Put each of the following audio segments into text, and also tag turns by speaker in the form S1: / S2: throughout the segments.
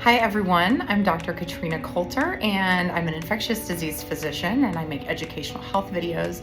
S1: Hi everyone, I'm Dr. Katrina Coulter and I'm an infectious disease physician and I make educational health videos.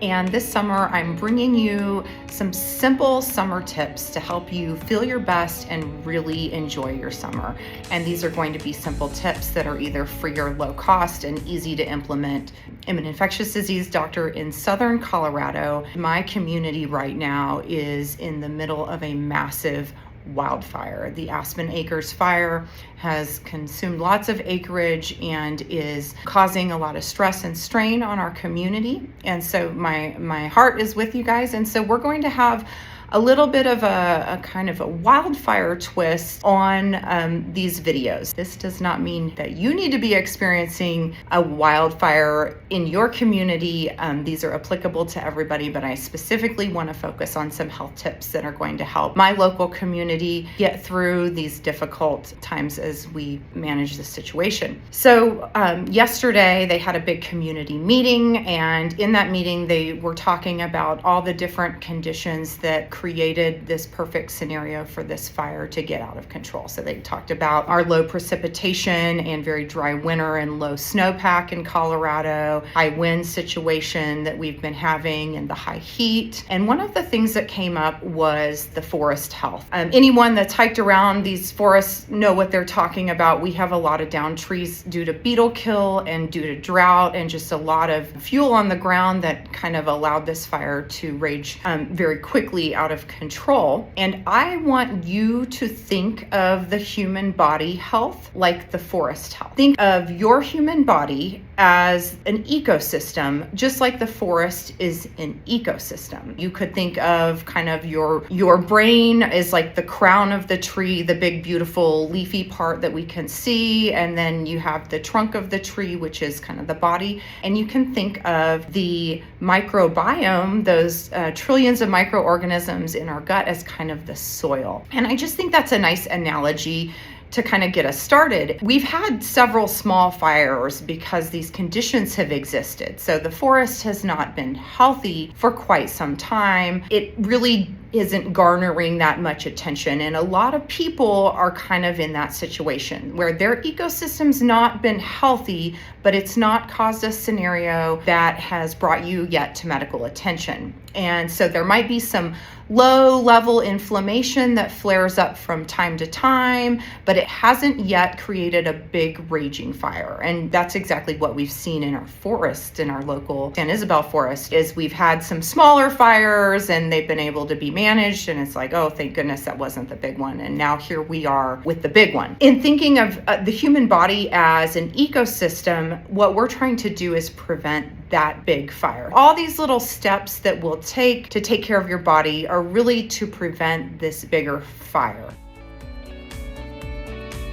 S1: And this summer I'm bringing you some simple summer tips to help you feel your best and really enjoy your summer. And these are going to be simple tips that are either free or low cost and easy to implement. I'm an infectious disease doctor in Southern Colorado. My community right now is in the middle of a massive wildfire. The Aspen Acres fire has consumed lots of acreage and is causing a lot of stress and strain on our community. And so my heart is with you guys. And so we're going to have a little bit of a kind of a wildfire twist on these videos. This does not mean that you need to be experiencing a wildfire in your community. These are applicable to everybody, but I specifically want to focus on some health tips that are going to help my local community get through these difficult times as we manage this situation. So yesterday they had a big community meeting, and in that meeting they were talking about all the different conditions that created this perfect scenario for this fire to get out of control. So they talked about our low precipitation and very dry winter and low snowpack in Colorado, high wind situation that we've been having, and the high heat. And one of the things that came up was the forest health. Anyone that's hiked around these forests know what they're talking about. We have a lot of downed trees due to beetle kill and due to drought and just a lot of fuel on the ground that kind of allowed this fire to rage very quickly out of control. And I want you to think of the human body health like the forest health. Think of your human body as an ecosystem, just like the forest is an ecosystem. You could think of kind of your brain is like the crown of the tree, the big beautiful leafy part that we can see, and then you have the trunk of the tree, which is kind of the body. And you can think of the microbiome, those trillions of microorganisms in our gut, as kind of the soil. And I just think that's a nice analogy to kind of get us started. We've had several small fires because these conditions have existed. So the forest has not been healthy for quite some time. It really isn't garnering that much attention. And a lot of people are kind of in that situation where their ecosystem's not been healthy, but it's not caused a scenario that has brought you yet to medical attention. And so there might be some low level inflammation that flares up from time to time, but it hasn't yet created a big raging fire. And that's exactly what we've seen in our forest, in our local San Isabel forest, is we've had some smaller fires and they've been able to be managed. And it's like, oh, thank goodness that wasn't the big one. And now here we are with the big one. In thinking of the human body as an ecosystem, what we're trying to do is prevent that big fire. All these little steps that we'll take to take care of your body are really to prevent this bigger fire.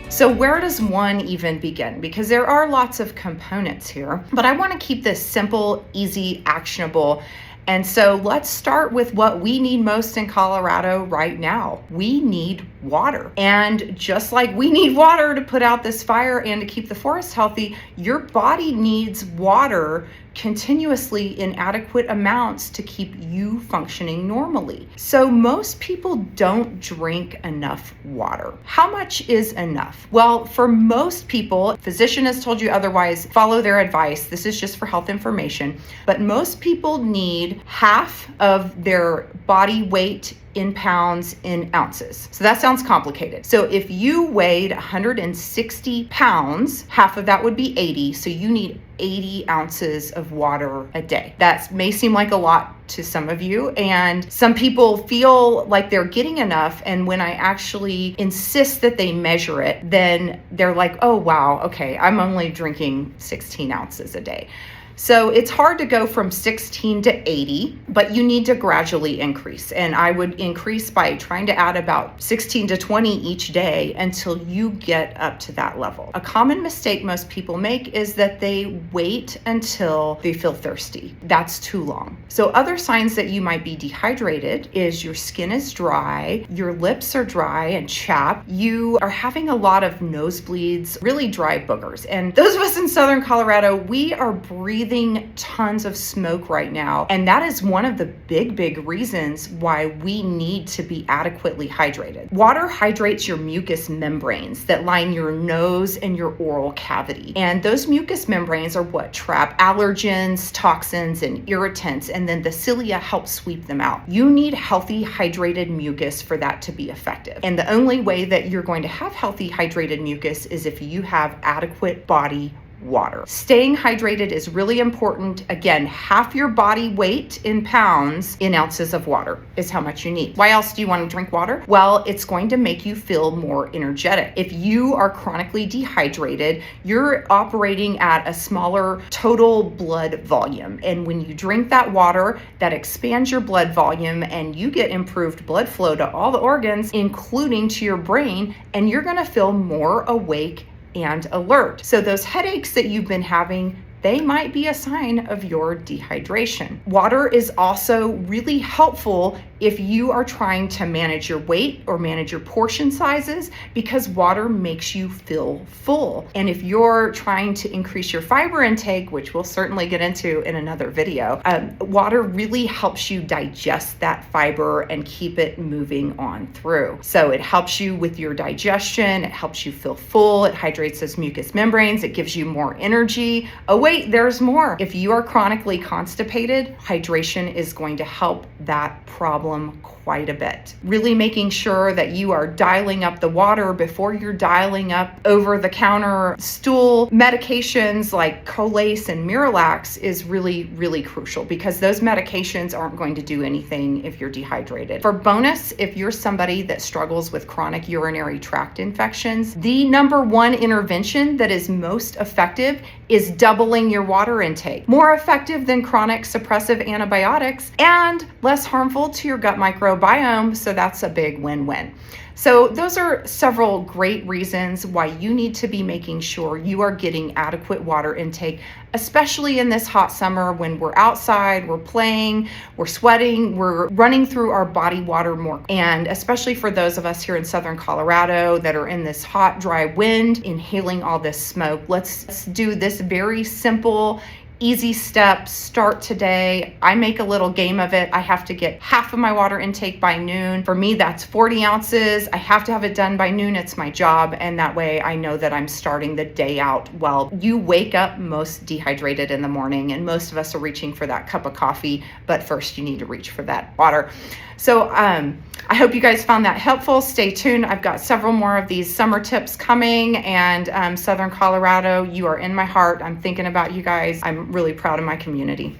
S1: So where does one even begin? Because there are lots of components here, but I want to keep this simple, easy, actionable. And so let's start with what we need most in Colorado right now. We need water. And just like we need water to put out this fire and to keep the forest healthy, your body needs water continuously in adequate amounts to keep you functioning normally. So most people don't drink enough water. How much is enough? Well, for most people, a physician has told you otherwise, follow their advice. This is just for health information. But most people need half of their body weight in pounds in ounces. So that sounds complicated. So if you weighed 160 pounds, half of that would be 80. So you need 80 ounces of water a day. That may seem like a lot to some of you, and some people feel like they're getting enough. And when I actually insist that they measure it, then they're like, oh, wow, okay, I'm only drinking 16 ounces a day. So it's hard to go from 16 to 80, but you need to gradually increase. And I would increase by trying to add about 16 to 20 each day until you get up to that level. A common mistake most people make is that they wait until they feel thirsty. That's too long. So other signs that you might be dehydrated is your skin is dry, your lips are dry and chapped, you are having a lot of nosebleeds, really dry boogers. And those of us in Southern Colorado, we are breathing breathing tons of smoke right now. And that is one of the big reasons why we need to be adequately hydrated. Water hydrates your mucous membranes that line your nose and your oral cavity. And those mucous membranes are what trap allergens, toxins, and irritants, and then the cilia help sweep them out. You need healthy hydrated mucus for that to be effective. And the only way that you're going to have healthy hydrated mucus is if you have adequate body water. Staying hydrated is really important. Again, half your body weight in pounds in ounces of water is how much you need. Why else do you want to drink water? Well, it's going to make you feel more energetic. If you are chronically dehydrated, you're operating at a smaller total blood volume. And when you drink that water, that expands your blood volume and you get improved blood flow to all the organs, including to your brain, and you're going to feel more awake and alert. So those headaches that you've been having, they might be a sign of your dehydration. Water is also really helpful if you are trying to manage your weight or manage your portion sizes, because water makes you feel full. And if you're trying to increase your fiber intake, which we'll certainly get into in another video, water really helps you digest that fiber and keep it moving on through. So it helps you with your digestion, it helps you feel full, it hydrates those mucous membranes, it gives you more energy. Oh wait, there's more. If you are chronically constipated, hydration is going to help that problem quite a bit. Really making sure that you are dialing up the water before you're dialing up over-the-counter stool medications like Colace and Miralax is really crucial, because those medications aren't going to do anything if you're dehydrated. For bonus, if you're somebody that struggles with chronic urinary tract infections, the number one intervention that is most effective is doubling your water intake. More effective than chronic suppressive antibiotics and less harmful to your gut microbiome, so that's a big win-win. So those are several great reasons why you need to be making sure you are getting adequate water intake, especially in this hot summer when we're outside, we're playing, we're sweating, we're running through our body water more. And especially for those of us here in Southern Colorado that are in this hot, dry wind, inhaling all this smoke, let's do this very simple, easy steps. Start today. I make a little game of it. I have to get half of my water intake by noon. For me, that's 40 ounces. I have to have it done by noon. It's my job. And that way I know that I'm starting the day out well. You wake up most dehydrated in the morning, and most of us are reaching for that cup of coffee, but first you need to reach for that water. So I hope you guys found that helpful. Stay tuned. I've got several more of these summer tips coming, and Southern Colorado, you are in my heart. I'm thinking about you guys. I'm really proud of my community.